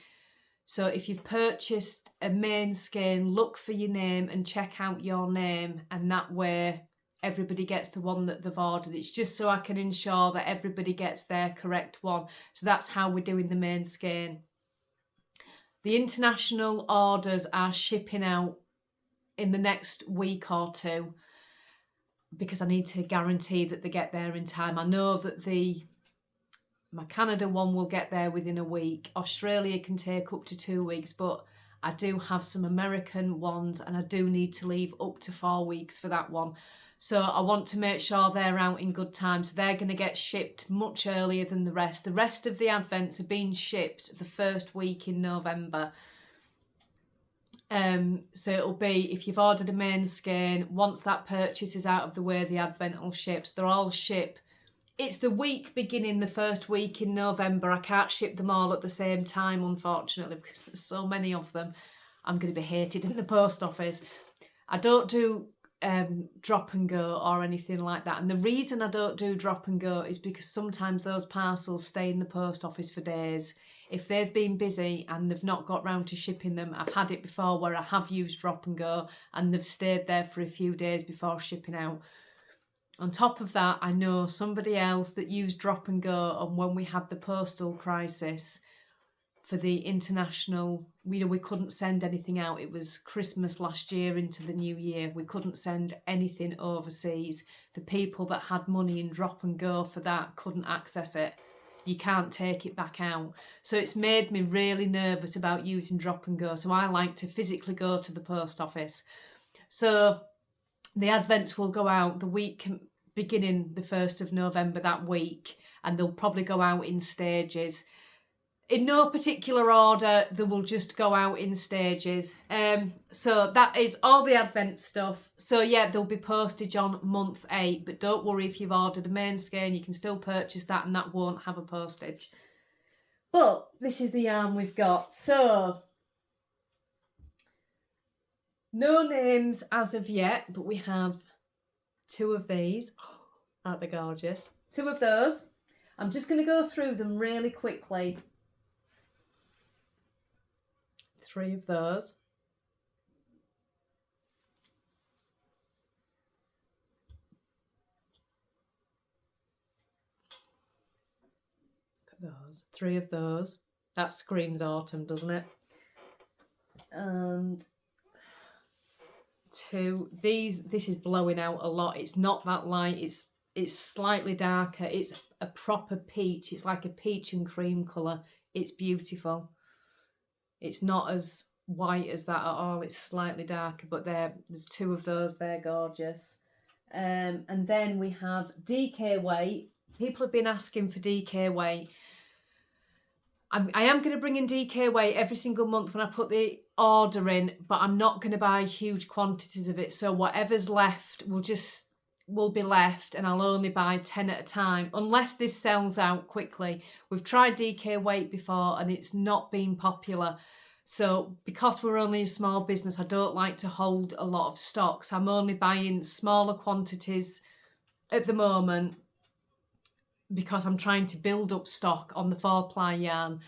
So if you've purchased a main skein, look for your name and check out your name, and that way everybody gets the one that they've ordered. It's just so I can ensure that everybody gets their correct one. So that's how we're doing the main skein. The international orders are shipping out in the next week or two, because I need to guarantee that they get there in time. I know that my Canada one will get there within a week. Australia can take up to 2 weeks, but I do have some American ones and I do need to leave up to 4 weeks for that one. So I want to make sure they're out in good time. So they're going to get shipped much earlier than the rest. The rest of the advents are being shipped the first week in November. So it'll be, if you've ordered a main skein, once that purchase is out of the way, the advent will ship. So they'll all ship. It's the week beginning the first week in November. I can't ship them all at the same time, unfortunately, because there's so many of them. I'm going to be hated in the post office. I don't do drop and go or anything like that. And the reason I don't do drop and go is because sometimes those parcels stay in the post office for days. If they've been busy and they've not got round to shipping them, I've had it before where I have used drop and go and they've stayed there for a few days before shipping out. On top of that, I know somebody else that used drop and go, and when we had the postal crisis for the international, we couldn't send anything out. It was Christmas last year into the new year. We couldn't send anything overseas. The people that had money in drop and go for that couldn't access it. You can't take it back out. So it's made me really nervous about using drop and go. So I like to physically go to the post office. So the advents will go out the week beginning the 1st of November that week, and they'll probably go out in stages. in no particular order, they will just go out in stages. So that is all the Advent stuff. So yeah, there'll be postage on month 8, but don't worry if you've ordered a main skein, you can still purchase that and that won't have a postage. But this is the yarn we've got. So no names as of yet, but we have 2 of these. Aren't they gorgeous? 2 of those. I'm just going to go through them really quickly. 3 of those. Look at those. 3 of those. That screams autumn, doesn't it? And 2. This is blowing out a lot. It's not that light. It's slightly darker. It's a proper peach. It's like a peach and cream colour. It's beautiful. It's not as white as that at all. It's slightly darker, but there's 2 of those. They're gorgeous. And then we have DK weight. People have been asking for DK weight. I am going to bring in DK weight every single month when I put the order in, but I'm not going to buy huge quantities of it. So whatever's left will be left, and I'll only buy 10 at a time unless this sells out quickly. We've tried DK weight before and it's not been popular. So because we're only a small business, I don't like to hold a lot of stock. So I'm only buying smaller quantities at the moment because I'm trying to build up stock on the 4-ply yarn.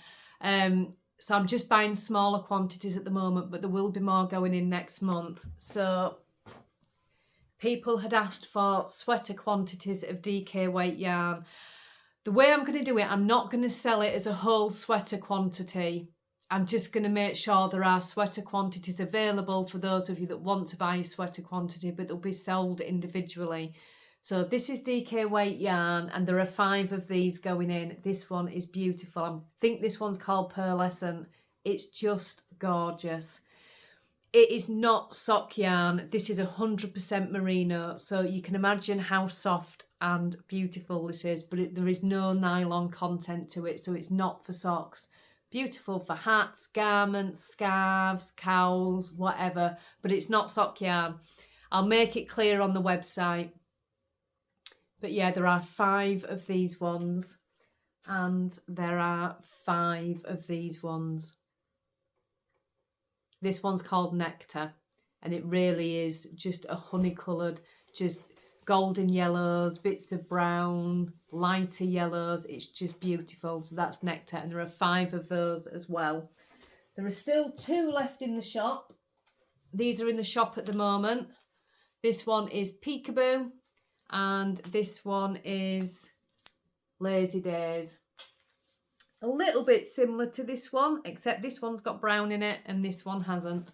So I'm just buying smaller quantities at the moment, but there will be more going in next month. So people had asked for sweater quantities of DK weight yarn. The way I'm going to do it, I'm not going to sell it as a whole sweater quantity. I'm just going to make sure there are sweater quantities available for those of you that want to buy a sweater quantity, but they'll be sold individually. So this is DK weight yarn, and there are 5 of these going in. This one is beautiful. I think this one's called Pearlescent. It's just gorgeous. It is not sock yarn. This is 100% merino. So you can imagine how soft and beautiful this is, but there is no nylon content to it. So it's not for socks. Beautiful for hats, garments, scarves, cowls, whatever, but it's not sock yarn. I'll make it clear on the website. But yeah, there are 5 of these ones, and there are 5 of these ones. This one's called Nectar, and it really is just a honey-coloured, just golden yellows, bits of brown, lighter yellows. It's just beautiful. So that's Nectar, and there are 5 of those as well. There are still 2 left in the shop. These are in the shop at the moment. This one is Peekaboo, and this one is Lazy Days. A little bit similar to this one, except this one's got brown in it and this one hasn't.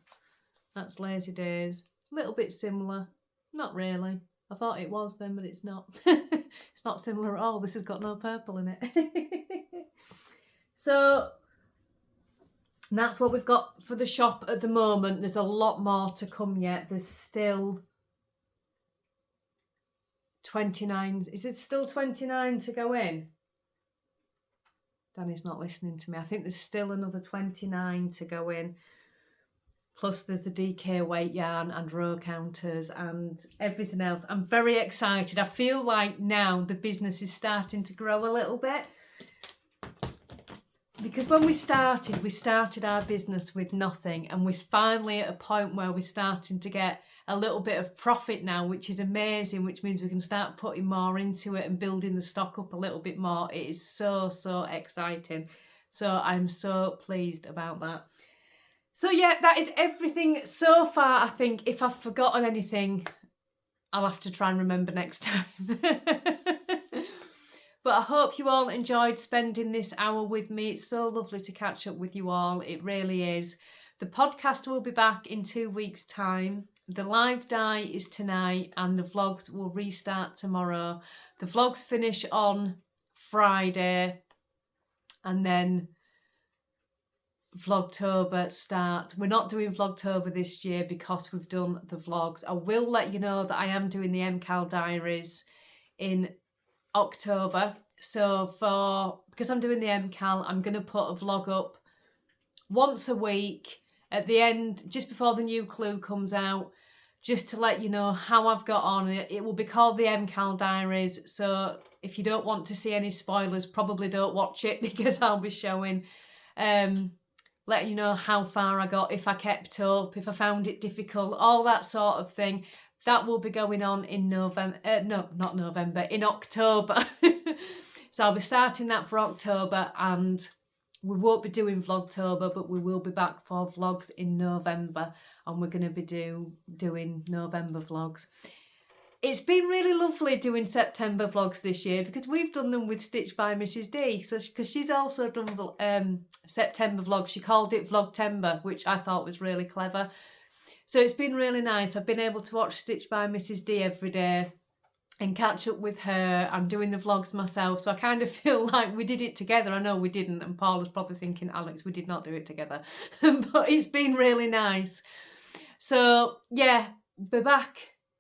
That's Lazy Days. A little bit similar. Not really. I thought it was then, but it's not. It's not similar at all. This has got no purple in it. So that's what we've got for the shop at the moment. There's a lot more to come yet. There's still 29. Is it still 29 to go in? Danny's not listening to me. I think there's still another 29 to go in. Plus there's the DK weight yarn and row counters and everything else. I'm very excited. I feel like now the business is starting to grow a little bit. Because when we started our business with nothing, and we're finally at a point where we're starting to get a little bit of profit now, which is amazing, which means we can start putting more into it and building the stock up a little bit more. It is so, so exciting. So I'm so pleased about that. So yeah, that is everything so far. I think if I've forgotten anything, I'll have to try and remember next time. But I hope you all enjoyed spending this hour with me. It's so lovely to catch up with you all. It really is. The podcast will be back in 2 weeks' time. The live dye is tonight and the vlogs will restart tomorrow. The vlogs finish on Friday and then Vlogtober starts. We're not doing Vlogtober this year because we've done the vlogs. I will let you know that I am doing the MCAL diaries in October. So because I'm doing the MCAL, I'm going to put a vlog up once a week at the end, just before the new clue comes out, just to let you know how I've got on. It will be called the MCAL Diaries. So if you don't want to see any spoilers, probably don't watch it, because I'll be showing, letting you know how far I got, if I kept up, if I found it difficult, all that sort of thing. That will be going on in November. No, not November, in October. So I'll be starting that for October, and we won't be doing Vlogtober, but we will be back for vlogs in November, and we're going to be doing November vlogs. It's been really lovely doing September vlogs this year, because we've done them with Stitch by Mrs D. So because she's also done September vlogs, she called it Vlogtember, which I thought was really clever. So it's been really nice. I've been able to watch Stitch by Mrs D every day and catch up with her. I'm doing the vlogs myself, so I kind of feel like we did it together. I know we didn't, and Paula's probably thinking, Alex, we did not do it together. But it's been really nice. So yeah, be back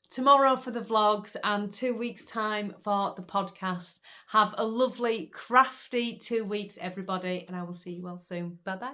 tomorrow for the vlogs and 2 weeks' time for the podcast. Have a lovely, crafty 2 weeks, everybody, and I will see you all soon. Bye-bye.